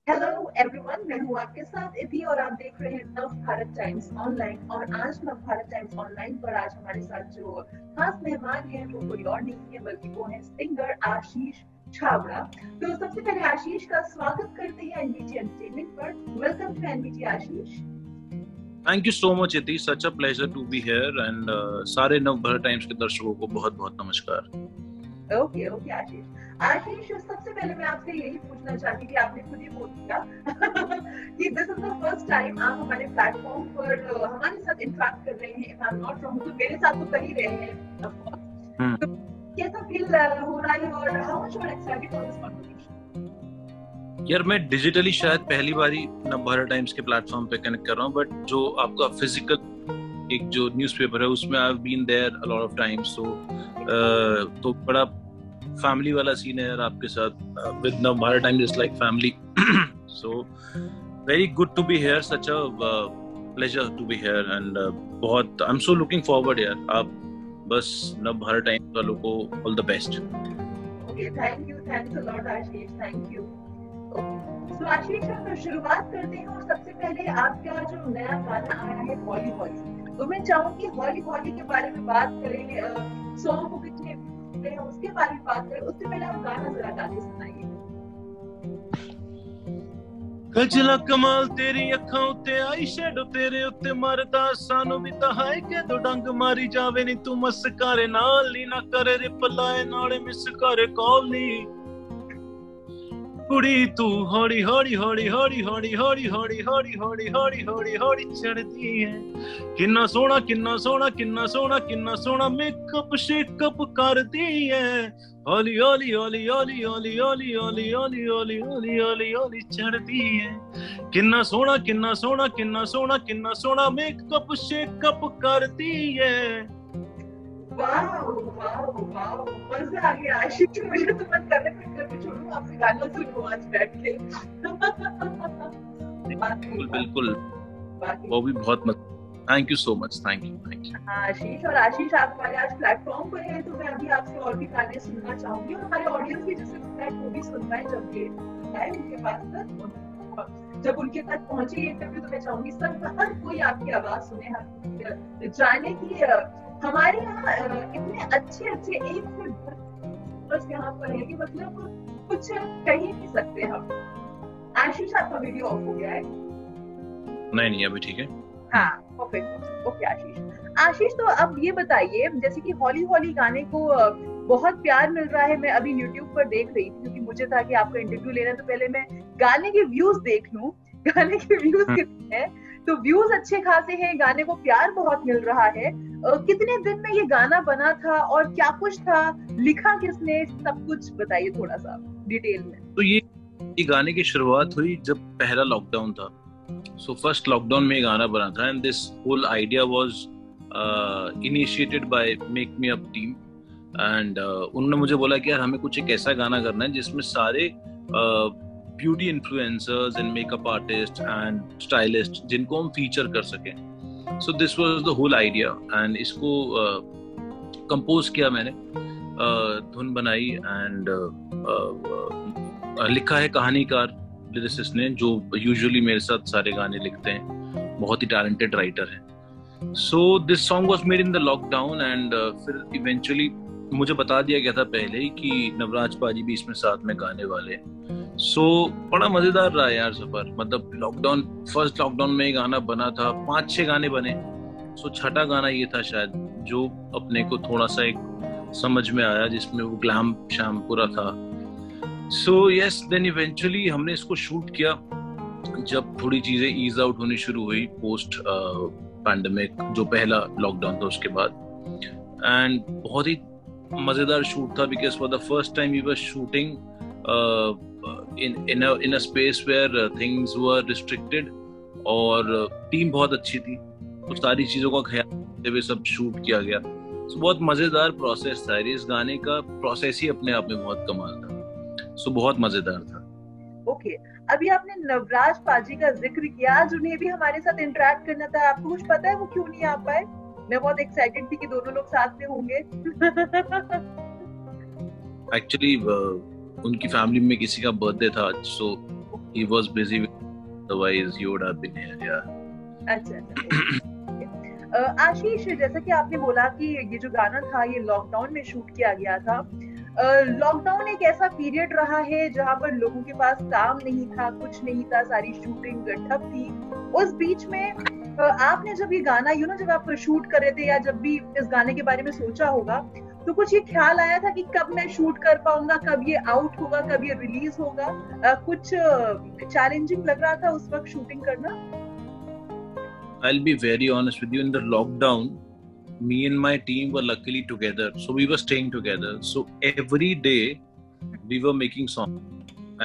Hello everyone, मैं हूँ आपके साथ इति और आप देख रहे हैं नव भारत टाइम्स ऑनलाइन। और आज नव भारत टाइम्स ऑनलाइन पर आज हमारे साथ जो खास मेहमान हैं वो कोई और नहीं है बल्कि वो है सिंगर आशीष छाबड़ा। तो सबसे पहले आशीष का स्वागत करते हैं एनबीटी एंटरटेनमेंट पर। Welcome to NBT Ashish. Thank you so much, Iti. Such a pleasure to be here. And सारे नव भारत टाइम्स के दर्शकों को बहुत बहुत नमस्कार। ओके आशीष, सबसे पहले मैं आपसे यही पूछना चाहती थी, आपने खुद ही बोल दिया कि this is the first time आप हमारे प्लेटफॉर्म पर हमारे साथ इंटरेक्ट कर रहे हैं। If I am not wrong, तो मेरे साथ तो कर ही रहे हैं ऑफ कोर्स। तो कैसा फील हो रहा है और how much you are excited for this conversation? यार मैं डिजिटली शायद पहली बारी नव भारत टाइम्स के प्लेटफॉर्म पे कनेक्ट कर रहा हूँ, बट जो आपका फिजिकल एक जो न्यूज़पेपर है उसमें I have been there a lot of times. तो बड़ा फैमिली वाला सीन है यार आपके साथ। With Nav Bharat Times is like family. So very good to be here, such a pleasure to be here and बहुत I am so looking forward यार। आप बस नव भारत टाइम्स वालों को all the best. Okay, thanks a lot Ashish, thank you. तो आशीष, हम शुरुआत करते हैं और सबसे पहले आपका जो नया गाना आया है हॉली हॉली, तो मैं चाहूंगी हॉली हॉली के बारे में बात करें। सॉन्ग को कितने हैं उसके बारे में बात करें, उससे पहले आप गाना जरा गा के सुनाइए। गजला कमाल तेरी अखां उत्ते आई शैडो तेरे उत्ते मरदा सानू भी तां है के दो डंग मारी जावे नी तू मस्कारे नाल नी ना करे रिप्लाई नाले मिस करे कॉल नी कुड़ी तू हौली हौली हौली हौली हौली हौली हौली हौली हौली हौली हौली हौली चढ़दी है। किन्ना सोना किन्ना सोना किन्ना सोना किन्ना सोना मेकअप शेकअप करदी है। हौली हौली हौली हौली हौली हौली हौली हौली हौली हौली हौली हौली चढ़दी है। किन्ना सोना किन्ना सोना किन्ना सोना किन्ना सोना मेकअप शेकअप करदी है। वाओ वाओ वाओ, मजा आ गया आशिक। मुझे तो मन कर रहा है करके छोड़ूं, आपसे गाना सुनूं आज बैठ के। बिल्कुल वो भी बहुत मजा। Thank you so much, thank you. Ashish, और आशीष आप हमारे आज प्लेटफॉर्म पर हैं, तो मैं अभी आपसे और भी गाने सुनना चाहूंगी और हमारे ऑडियंस भी जिससे सुनना है वो भी सुनना है। जब ये आए उनके पास तक, जब उनके तक पहुंचे ये इंटरव्यू, तो मैं चाहूंगी सब हर कोई आपकी आवाज सुने, हर जाने की हमारे यहाँ इतने अच्छे अच्छे एक से बस यहाँ पर है कि मतलब कुछ कह ही नहीं सकते हम। आशीष, आपका वीडियो ऑफ हो गया है? नहीं अभी ठीक है। हाँ, परफेक्ट। ओके आशीष, तो अब ये बताइए, जैसे कि हॉली हॉली गाने को बहुत प्यार मिल रहा है। मैं अभी YouTube पर देख रही थी क्योंकि मुझे था कि आपका इंटरव्यू लेना, तो पहले मैं गाने के व्यूज देख लूं, गाने के व्यूज कितने हैं। तो व्यूज अच्छे खासे हैं, गाने को प्यार बहुत मिल रहा है। कितने दिन में ये गाना बना था और क्या कुछ था, लिखा किसने, सब कुछ बताइए थोड़ा सा डिटेल में। तो ये गाने की शुरुआत हुई जब पहला लॉकडाउन था। सो फर्स्ट लॉकडाउन में ये गाना बना था and this whole idea was initiated by make me up team. And उन्होंने मुझे बोला कि यार हमें कुछ एक ऐसा गाना करना है जिसमें सारे beauty influencers and makeup artist and stylist जिनको हम फीचर कर सकें। So this was the whole idea and इसको कंपोज किया मैंने, धुन बनाई एंड लिखा है कहानीकार लिरिसिस्ट ने, जो यूजुअली मेरे साथ सारे गाने लिखते हैं, बहुत ही टैलेंटेड राइटर है। So this song was made in the lockdown and फिर इवेंचुअली मुझे बता दिया गया था पहले ही कि नवराज पाजी भी इसमें साथ में गाने वाले हैं। सो बड़ा मजेदार रहा यार सफर। मतलब लॉकडाउन, फर्स्ट लॉकडाउन में गाना बना था, 5-6 गाने बने। सो छठा गाना ये था शायद जो अपने को थोड़ा सा एक समझ में आया, जिसमें वो ग्लैम शैम पूरा था। सो यस, देन इवेंचुअली हमने इसको शूट किया जब थोड़ी चीजें ईज आउट होनी शुरू हुई पोस्ट पैंडेमिक, जो पहला लॉकडाउन था उसके बाद। एंड बहुत ही मजेदार शूट था because for the first time we were shooting in a space where things were restricted और टीम बहुत अच्छी थी, तो सारी चीजों का ख्याल रखते हुए सब शूट किया गया। सो बहुत मजेदार प्रोसेस था। इस गाने का प्रोसेस ही अपने आप में बहुत कमाल था। सो बहुत मजेदार था। ओके, अभी आपने नवराज पाजी का जिक्र किया, आज उन्हें भी हमारे साथ इंटरेक्ट करना था। आपको कुछ पता है वो क्यों नहीं आ पाए? मैं बहुत एक्साइटेड थी कि दोनों लोग साथ में होंगे। एक्चुअली उनकी फैमिली में किसी का बर्थडे था आज, सो he was busy with, otherwise he would have been here. Yeah. अच्छा। आशीष, जैसा कि आपने बोला कि ये जो गाना था ये लॉकडाउन में शूट किया गया था। लॉकडाउन एक ऐसा पीरियड रहा है जहाँ पर लोगों के पास काम नहीं था, कुछ नहीं था, सारी शूटिंग ठप थी। उस बीच में आपने जब ये गाना जब आप शूट कर रहे थे या जब भी इस गाने के बारे में सोचा होगा, तो कुछ ये ख्याल आया था कि कब मैं शूट कर पाऊंगा, कब ये आउट होगा, कब ये रिलीज होगा? कुछ चैलेंजिंग लग रहा था उस वक्त शूटिंग करना? I'll be very honest with you. In the lockdown, me and my team were luckily together, so we were staying together. So every day we were making songs,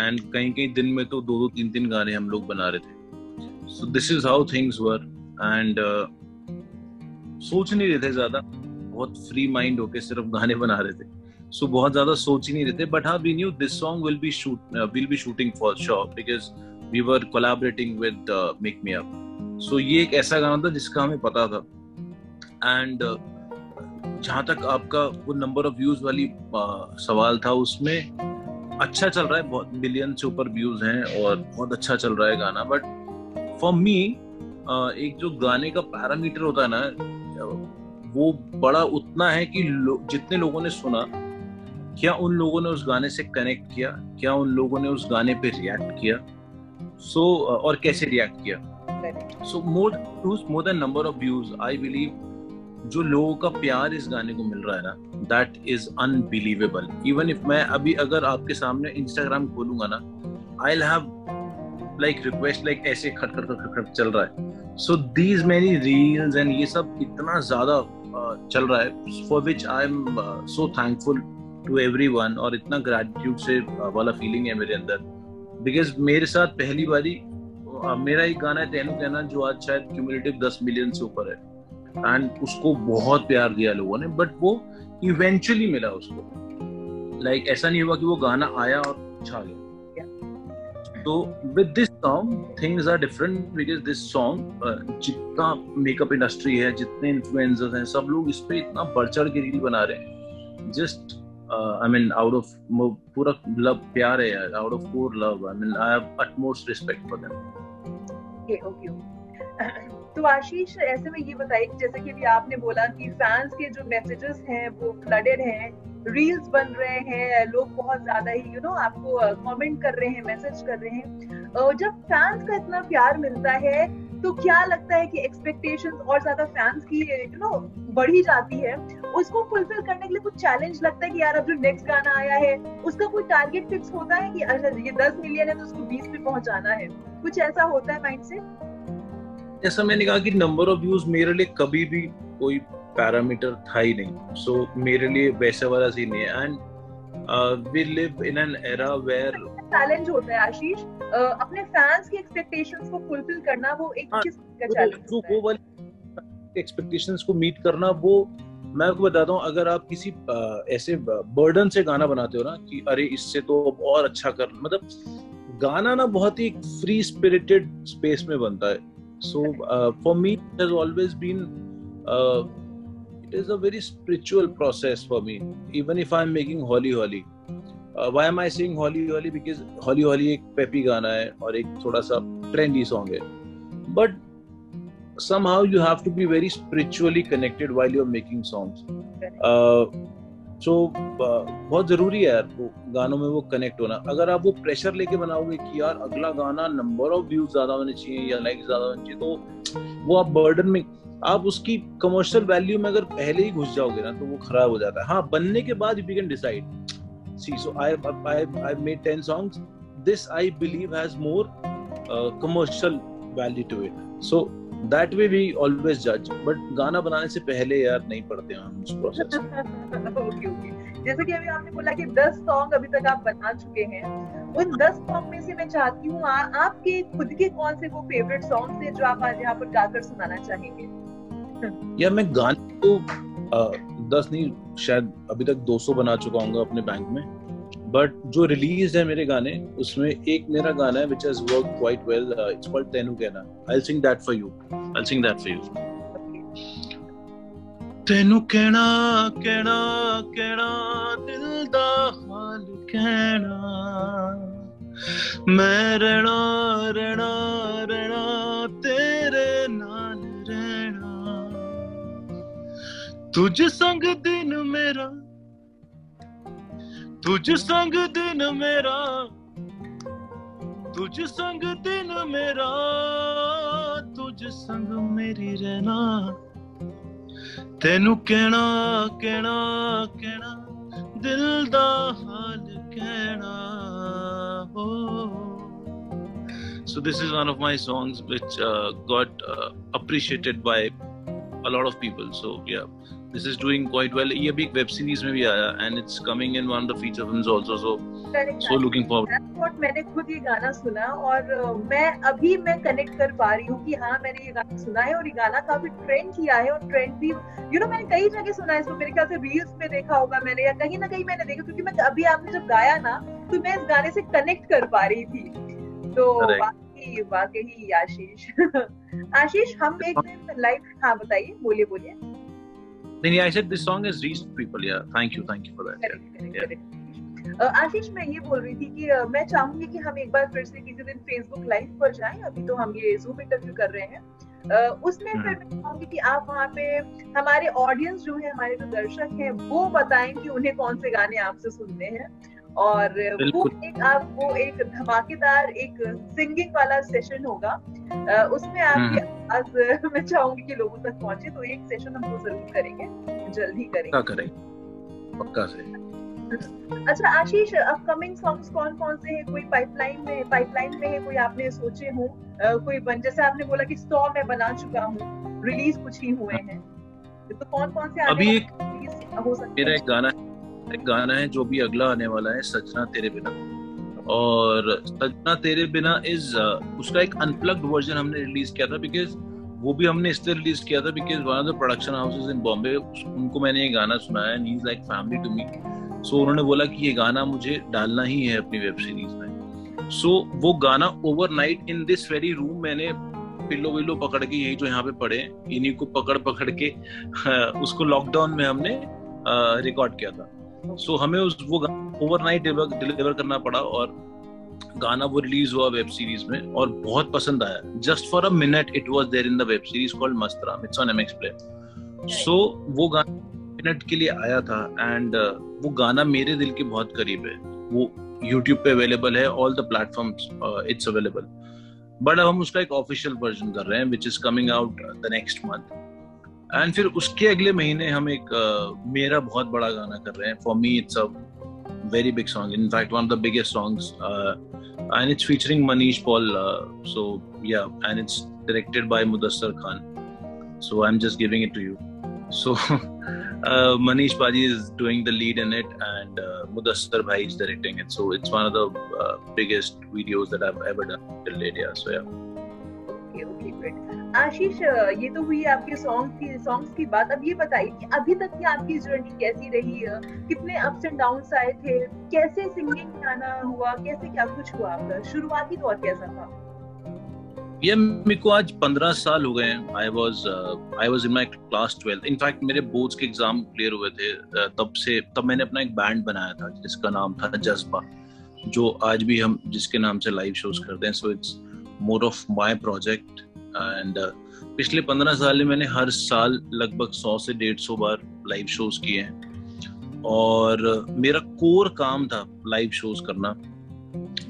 and कहीं दिन में तो 2-3 गाने हम लोग बना रहे थे. So this is how things were, and सोच नहीं रहे थे ज़्यादा, बहुत free mind होके सिर्फ गाने बना रहे थे. So बहुत ज़्यादा सोच ही नहीं रहे थे. But हाँ, we knew this song will be shooting for sure because we were collaborating with Make Me Up. So ये एक ऐसा गाना था जिसका हमें पता था. एंड जहाँ तक आपका वो नंबर ऑफ व्यूज वाली सवाल था, उसमें अच्छा चल रहा है, बहुत मिलियन से ऊपर व्यूज हैं और बहुत अच्छा चल रहा है गाना. बट फॉर मी एक जो गाने का पैरामीटर होता है ना, वो बड़ा उतना है कि जितने लोगों ने सुना, क्या उन लोगों ने उस गाने से कनेक्ट किया, क्या उन लोगों ने उस गाने पे रिएक्ट किया, और कैसे रिएक्ट किया. So more than number of views, I believe जो लोगों का प्यार इस गाने को मिल रहा है ना, that is unbelievable. Even if मैं अभी अगर आपके सामने Instagram खोलूंगा ना, I'll have like request like ऐसे खट चल रहा है. So these many reels and ये सब इतना ज़्यादा चल रहा है, for which I'm so thankful to everyone, और इतना gratitude से वाला feeling है मेरे अंदर. Because मेरे साथ पहली बारी मेरा एक गाना है तेनू कहना, जो आज शायद क्यूमुलेटिव 10 मिलियन से ऊपर है, एंड उसको बहुत प्यार दिया लोगों ने. बट वो इवेंचुअली मिला उसको, लाइक ऐसा नहीं हुआ कि वो गाना आया और छा गया. तो with this song things are different, because this song जितना मेकअप इंडस्ट्री है, जितने इन्फ्लुएंसर्स हैं, सब लोग इस पे इतना बढ़ चढ़ के रील बना रहे हैं. Just I mean, out of पूरा लव, प्यार है यार, out of core love. I mean, I have utmost respect for them. Okay. तो आशीष, ऐसे में ये बताइए कि जैसे कि अभी आपने बोला कि फैंस के जो मैसेजेस हैं वो फ्लडेड हैं, रील्स बन रहे हैं, लोग बहुत ज्यादा ही आपको कमेंट कर रहे हैं, मैसेज कर रहे हैं. जब फैंस का इतना प्यार मिलता है, तो क्या लगता है कि एक्सपेक्टेशंस और ज्यादा फैंस की बढ़ी जाती है? उसको फुलफिल करने के लिए कुछ चैलेंज लगता है कि यार अब जो नेक्स्ट गाना आया है उसका कोई टारगेट फिक्स होता है कि अच्छा ये 10 मिलियन है तो उसको 20 पे पहुंचाना है? कुछ ऐसा होता है माइंड से? जैसा मैंने कहा कि नंबर ऑफ व्यूज मेरे लिए कभी भी कोई पैरामीटर था ही नहीं. सो मेरे लिए वैसा वाला सीन नहीं है. And we live in an era where challenge होता है आशीष, अपने फैंस की एक्सपेक्टेशंस को फुलफिल करना, वो एक किस का चैलेंज होता है? वो वाली एक्सपेक्टेशंस को मीट करना, वो मैं आपको बताता हूँ. अगर आप किसी ऐसे बर्डन से गाना बनाते हो ना कि अरे इससे तो और अच्छा कर, मतलब गाना ना बहुत ही फ्री स्पिरिटेड स्पेस में बनता है. So for me it has always been it is a very spiritual process for me, even if I'm making Holly Holly. Why am I saying Holly Holly? Because Holly Holly एक peppy गाना है और एक थोड़ा सा trendy song है, but somehow you have to be very spiritually connected while you're making songs. So बहुत जरूरी है यार वो गानों में वो कनेक्ट होना. अगर आप वो प्रेशर लेके बनाओगे कि यार अगला गाना नंबर ऑफ व्यूज ज्यादा होने चाहिए या लाइक ज्यादा होने चाहिए, तो वो आप बर्डन में, आप उसकी कमर्शियल वैल्यू में अगर पहले ही घुस जाओगे ना तो वो खराब हो जाता है. हाँ, बनने के बाद you can decide. See, so I made 10 songs. This I believe has more commercial value to it. So that way we always judge. But गाना बनाने से पहले यार नहीं पढ़ते हम उस प्रोसेस. Okay. जैसे कि अभी आपने बोला कि 10 सॉन्ग अभी तक आप बना चुके हैं, उन 10 सॉन्ग में से मैं चाहती हूँ आपके खुद के कौन से वो फेवरेट सॉन्ग्स हैं जो आप आज यहाँ पर गाकर सुनाना चाहेंगे? यार मैं गाने तो 10 नहीं, शायद अभी तक 200 बना चुका हूँ अपने बैंक में. बट जो रिलीज है मेरे गाने, उसमें एक मेरा गाना है which has worked quite well. It's called तेनू कहना. I'll sing that for you. तेनू कहना कहना कहना दिल दा हाल कहना, मैं रहना रहना रहना तेरे नाल रहना, तुझ संग दिन मेरा, तुझ संग दिन मेरा, तुझ संग दिन मेरा, तुझ संग मेरी रहना, तेनू कहना कहना कहना, दिल दा हाल कहना. So this is one of my songs which got appreciated by a lot of people. So yeah, this is doing quite well. ये भी एक web series में भी आया and it's coming in one of the feature films also. So looking forward. और मैंने खुद ये गाना सुना और मैं कनेक्ट कर पा रही हूँ कि हाँ मैंने ये गाना सुना है और ये गाना काफी ट्रेंड किया है और ट्रेंड भी मैंने कई जगह सुना है इसको. मेरे ख्याल से रील्स में देखा होगा मैंने या कहीं ना कहीं मैंने देखा, क्योंकि मैं अभी आपने जब गाया ना तो मैं इस गाने से कनेक्ट कर पा रही थी. तो वाकई आशीष हम एक दिन लाइव, हाँ बताइए, बोलिए. नहीं, I said this song has reached people. Yeah, thank you for that. Correct. आशीष मैं ये बोल रही थी कि मैं चाहूंगी कि हम एक बार फिर से किसी दिन फेसबुक लाइव पर जाएं. अभी तो हम ये जूम इंटरव्यू कर रहे हैं, उसमें फिर मैं चाहूंगी कि आप वहाँ पे हमारे ऑडियंस जो है, हमारे जो दर्शक हैं, वो बताएं कि उन्हें कौन से गाने आपसे सुनने हैं और वो एक धमाकेदार एक सिंगिंग वाला सेशन होगा. उसमें आपकी आवाज मैं चाहूंगी कि लोगों तक पहुंचे, तो एक सेशन हम वो जरूर करेंगे, जल्द ही करेंगे. पक्का से. अच्छा आशीष, अपकमिंग सॉन्ग्स कौन से हैं? कोई पाइपलाइन में है, कोई आपने सोचे हो? कोई जैसे आपने बोला कि 100 मैं बना चुका हूँ, रिलीज कुछ ही हुए हैं, तो कौन से अभी एक हो सकता है? मेरा एक गाना है जो भी अगला आने वाला है, सजना तेरे बिना. और सजना तेरे बिना उसका एक अनप्लग्ड वर्जन हमने रिलीज किया था, बिकॉज वो भी हमने इसलिए रिलीज किया था because one of the production houses in Bombay, उनको मैंने ये गाना सुनाया and he is like family to me. So उन्होंने बोला कि ये गाना मुझे डालना ही है अपनी वेब सीरीज में. सो वो गाना overnight in this very room मैंने पिल्लो विल्लो पकड़ के, यही जो यहाँ पे पड़े इन्हीं को पकड़ के उसको लॉकडाउन में हमने रिकॉर्ड किया था. सो हमें वो ओवरनाइट डिलीवर करना पड़ा और गाना वो रिलीज हुआ वेब सीरीज में और बहुत पसंद आया. Just for a minute it was there in the web series called Mastram. It's on MX Play. So वो गाना मिनट के लिए आया था एंड वो गाना मेरे दिल के बहुत करीब है. वो YouTube पे अवेलेबल है, all the platforms it's available. But अब हम उसका एक ऑफिशियल वर्जन कर रहे हैं which is coming out the next month. And फिर उसके अगले महीने हम एक मेरा बहुत बड़ा गाना कर रहे हैं. For me it's a very big song, in fact one of the biggest songs, and it's featuring Manish Paul, so yeah, and it's directed by Mudassar Khan, so I'm just giving it to you. So Manish Paji is doing the lead in it and Mudassar Bhai is directing it, so it's one of the biggest videos that I've ever done till date. Yeah, so yeah. Okay, great. आशीष, ये तो हुई आपके songs की बात. अब ये बताइए कि अभी तक की आपकी जर्नी कैसी रही है? कितने अप्स एंड डाउन्स आए थे? कैसे सिंगिंग में आना हुआ? कैसे क्या कुछ हुआ आपका शुरुआती दौर कैसा था? ये मेरे को आज 15 साल हो गए हैं. I was in my class 12. In fact मेरे बोर्ड्स के एग्जाम क्लियर हुए थे तब मैंने अपना एक बैंड बनाया था जिसका नाम था जज्बा, जो आज भी हम जिसके नाम से लाइव शोज करते हैं. So it's more of my project and पिछले 15 साल में मैंने हर साल लगभग 100 से 150 बार लाइव शोज किए हैं और मेरा कोर काम था लाइव शोज करना.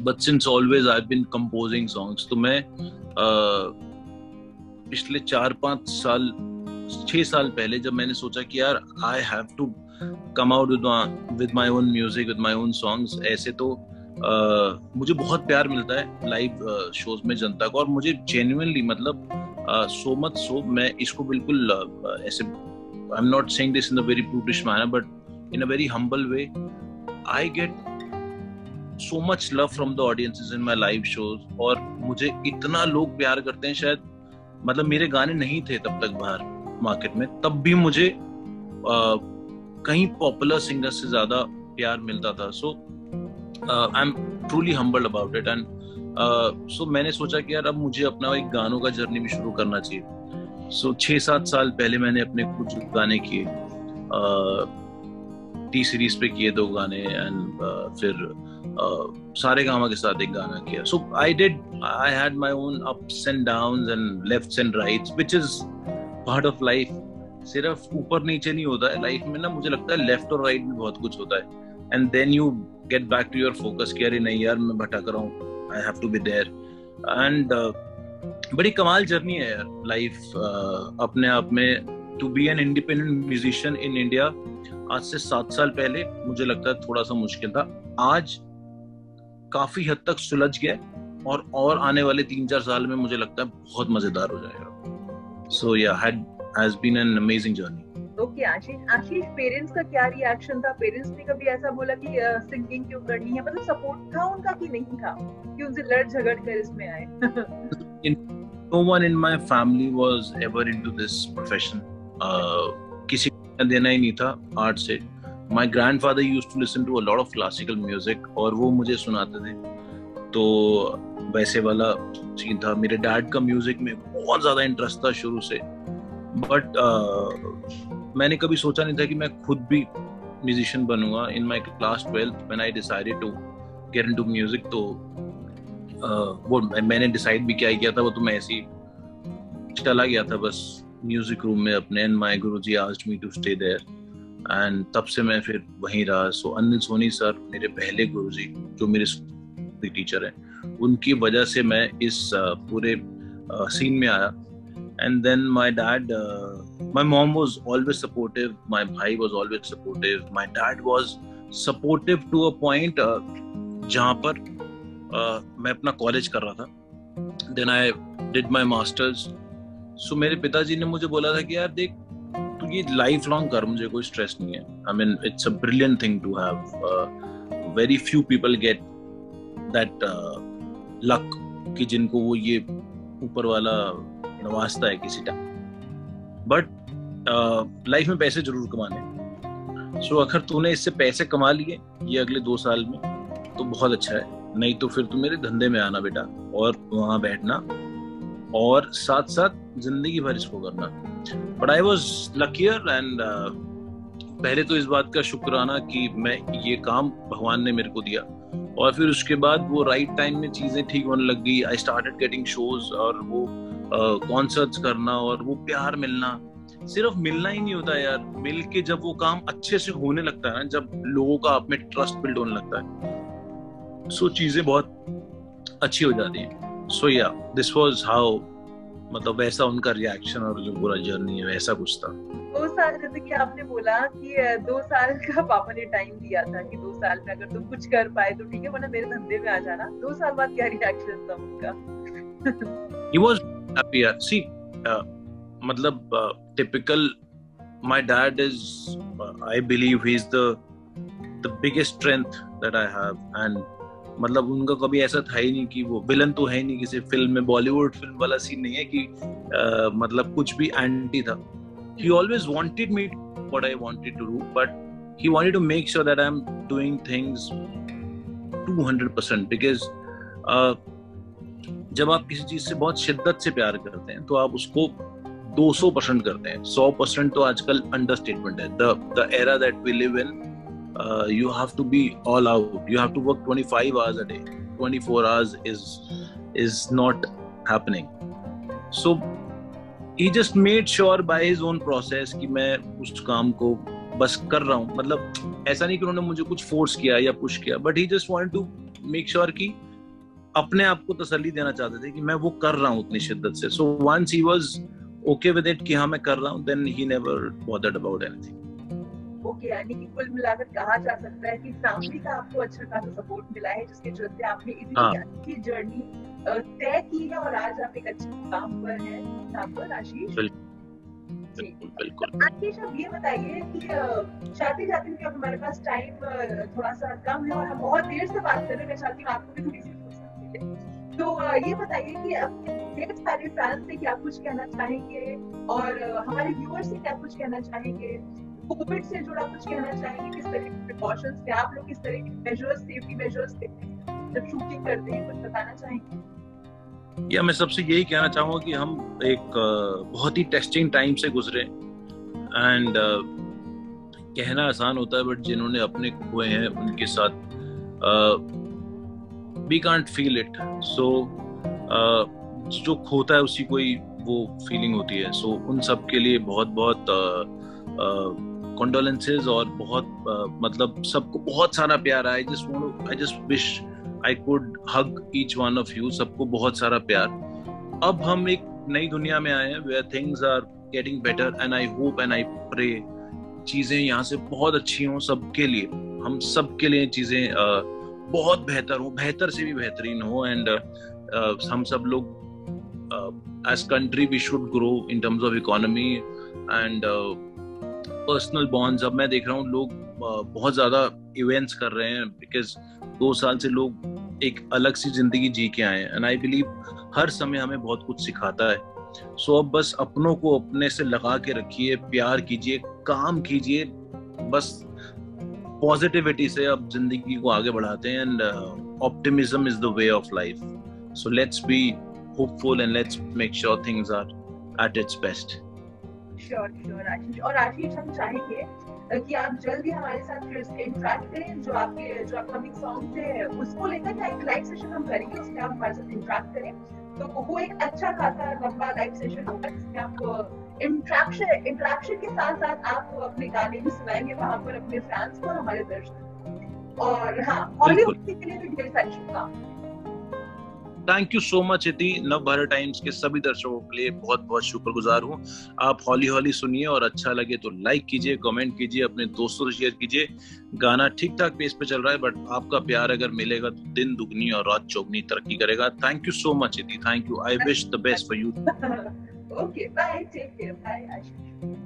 But since always I have been composing songs. तो मैं पिछले 4-5 साल 6 साल पहले जब मैंने सोचा कि यार I have to come out with my own music, with my own songs. ऐसे तो मुझे बहुत प्यार मिलता है लाइव शोज में जनता को और मुझे जेन्युइनली मतलब सो मच सो मैं इसको बिल्कुल ऐसे I am not saying this in a very brutish manner but in a very humble way. I get so much love from the audiences in my live shows और मुझे इतना लोग प्यार करते हैं. शायद मतलब मेरे गाने नहीं थे तब तक बाहर मार्केट में, तब भी मुझे कहीं पॉपुलर सिंगर से ज्यादा प्यार मिलता था. So I am truly humbled about it and so मैंने सोचा कि यार अब मुझे अपना एक गानों का जर्नी भी शुरू करना चाहिए. सो 6-7 साल पहले मैंने अपने कुछ गाने किए. टी सीरीज पे किए 2 गाने एंड फिर सारे गामा के साथ एक गाना किया. So I had my own ups and downs and lefts and rights which is part of life. सिर्फ ऊपर नीचे नहीं होता है लाइफ में ना, मुझे लगता है लेफ्ट और राइट भी बहुत कुछ होता है. And then you get back to your focus कि अरे नहीं यार मैं भटक रहा हूँ, I have to be there. And बड़ी कमाल जर्नी है यार लाइफ अपने आप में. To be an independent musician in India आज से 7 साल पहले मुझे लगता है थोड़ा सा मुश्किल था. आज काफी हद तक सुलझ गया और आने वाले 3-4 साल में मुझे लगता है बहुत मजेदार हो जाएगा. So yeah has been an amazing journey. Okay Ashish parents का क्या रिएक्शन था? पेरेंट्स ने कभी ऐसा बोला कि सिंगिंग क्यों करनी है, मतलब सपोर्ट था उनका कि नहीं था कि उनसे लड़ झगड़ कर इसमें आए? No one in my family was ever into this profession. किसी को देना ही नहीं था आर्ट से. My grandfather used to listen to a lot of classical music और वो मुझे सुनाते थे, तो वैसे वाला सीन था. मेरे डैड का म्यूजिक में बहुत ज्यादा इंटरेस्ट था शुरू से, बट मैंने कभी सोचा नहीं था कि मैं खुद भी म्यूजिशियन बनूंगा. In my class 12th when I decided to get into music, तो वो मैंने डिसाइड भी क्या किया था, वो तो मैं ऐसे ही चला गया था बस म्यूजिक रूम में अपने. And my guruji asked me to stay there and तब से मैं फिर वहीं रहा. सो अनिल सोनी सर मेरे पहले गुरुजी जो मेरे टीचर हैं, उनकी वजह से मैं इस पूरे सीन में आया. And then my dad, my mom was always supportive, my bhai was always supportive, my dad was supportive to a point जहाँ पर मैं अपना कॉलेज कर रहा था. Then I did my masters. So मेरे पिताजी ने मुझे बोला था कि यार देख तू ये लाइफ लॉन्ग कर, मुझे कोई स्ट्रेस नहीं है. I mean it's a brilliant thing to have. Very few people get that luck कि जिनको वो ये ऊपर वाला नवाजता है किसी टाइम. बट लाइफ में पैसे जरूर कमाने. सो अगर तूने इससे पैसे कमा लिए ये अगले 2 साल में तो बहुत अच्छा है, नहीं तो फिर तू मेरे धंधे में आना बेटा और वहां बैठना और साथ साथ जिंदगी भर इसको करना. But I was luckier and पहले तो इस बात का शुक्राना कि मैं ये काम भगवान ने मेरे को दिया, और फिर उसके बाद वो राइट टाइम में चीजें ठीक होने लग गई. आई स्टार्टेड गेटिंग शोज और वो कॉन्सर्ट्स करना और वो प्यार मिलना. सिर्फ मिलना ही नहीं होता यार, मिल के जब वो काम अच्छे से होने लगता है ना, जब लोगों का आप में ट्रस्ट बिल्ड होने लगता है, सो चीजें बहुत अच्छी हो जाती है. सो या दिस वाज हाउ, मतलब वैसा उनका रिएक्शन और जो पूरा जर्नी है वैसा कुछ था. 2 साल जैसे कि आपने बोला कि 2 साल का पापा ने टाइम दिया था कि 2 साल में अगर तुम कुछ कर पाए तो ठीक है, वरना मेरे धंधे में आ जाना. 2 साल बाद क्या रिएक्शन था उनका? He was happy. See, मतलब typical. My dad is, I believe, he's the biggest strength that I have. And मतलब उनका कभी ऐसा था ही नहीं कि वो विलन तो है ही नहीं किसी फिल्म में, बॉलीवुड फिल्म वाला सीन नहीं है कि मतलब कुछ भी एंटी था. He always wanted me what I wanted to do, but he wanted to make sure that I'm doing things 200% because जब आप किसी चीज से बहुत शिद्दत से प्यार करते हैं तो आप उसको 200% करते हैं. 100% तो आजकल अंडरस्टेटमेंट है. The era that we live in, you have to be all out. You have to work 25 hours a day. 24 hours is not happening. So he just made sure by his own process कि मैं उस काम को बस कर रहा हूँ. मतलब ऐसा नहीं कि उन्होंने मुझे कुछ फोर्स किया या पुश किया, but he just wanted to make sure कि अपने आप को तसल्ली देना चाहते थे कि मैं वो कर रहा हूँ उतनी शिद्दत से. So once he was okay with it कि हाँ मैं कर रहा हूँ, then he never bothered about anything. Okay, यानी कि कुल मिलाकर कहा जा सकता है कि फैमिली का आपको अच्छा खासा सपोर्ट मिला है, जिसके चलते आपने इतनी अच्छी जर्नी तय की है और आज आप एक अच्छे काम पर हैं. यहाँ पर आशीष बिल्कुल. आशीष आप ये बताइए कि शादी जाते हुए अब हमारे पास टाइम थोड़ा सा कम है और हम बहुत देर से बात कर रहे हैं. मैं चाहती हूँ आपको भी थोड़ी सी तो ये बताइए कि अब ढेर सारे फैंस से क्या कुछ कहना चाहेंगे और हमारे व्यूअर्स से क्या कुछ कहना चाहेंगे, कोविड से जुड़ा कुछ कहना चाहेंगे, किस तरह के प्रिकॉशंस थे आप लोग, किस तरह के मेजर्स, सेफ्टी मेजर्स थे जब शूटिंग करते हैं, कुछ बताना चाहेंगे? या मैं सबसे यही कहना चाहूँगा कि हम एक बहुत ही टेस्टिंग टाइम से गुजरे एंड कहना आसान होता है, बट जिन्होंने अपने खोए हैं उनके साथ वी कांट फील इट. सो जो खोता है उसी को ही वो फीलिंग होती है. सो उन सब के लिए बहुत बहुत कंडोलेंसेस और बहुत मतलब सबको बहुत सारा प्यार. I just wish I could hug each one of you. सबको बहुत सारा प्यार. अब हम एक नई दुनिया में आए हैं where things are getting better and I hope and I pray चीजें यहाँ से बहुत अच्छी हों सबके लिए. हम सबके लिए चीजें बहुत बेहतर हो, बेहतर से भी बेहतरीन हो. एंड हम सब लोग as country we should grow in terms of economy and personal bonds. अब मैं देख रहा हूँ लोग बहुत ज्यादा इवेंट्स कर रहे हैं बिकॉज 2 साल से लोग एक अलग सी जिंदगी जी के आए हैं. एंड आई बिलीव हर समय हमें बहुत कुछ सिखाता है. सो अब बस अपनों को अपने से लगा के रखिए, प्यार कीजिए, काम कीजिए, बस पॉजिटिविटी से अब जिंदगी को आगे बढ़ाते हैं. And optimism is the way of life. So let's be hopeful and let's make sure things are at its best. Sure Ashish. और आशीष हम चाहेंगे कि आप जल्दी हमारे साथ फिर से इंटरेक्ट करें. जो अपकमिंग सॉन्ग है उसको लेकर एक लाइव सेशन हम करेंगे, उसमें आप हमारे साथ इंटरेक्ट करें. तो वो एक अच्छा खासा लंबा लाइव सेशन होगा जिसमें आप इंटरेक्शन के साथ साथ आप अपने गाने भी सुनाएंगे वहां पर अपने फैंस को और हमारे दर्शकों. और हाँ, हॉलीवुड के लिए भी ढेर सारी शुभकामनाएं. थैंक यू सो मच इति. नव भारत टाइम्स के सभी दर्शकों के लिए बहुत बहुत शुक्रगुजार हूँ. आप हौली हौली सुनिए और अच्छा लगे तो लाइक कीजिए, कमेंट कीजिए, अपने दोस्तों से शेयर कीजिए. गाना ठीक ठाक पेस पे चल रहा है, बट आपका प्यार अगर मिलेगा तो दिन दुगनी और रात चौगनी तरक्की करेगा. Thank you so much Iti. Thank you. I wish the best for you. Okay, bye. Take care. Bye Ashish.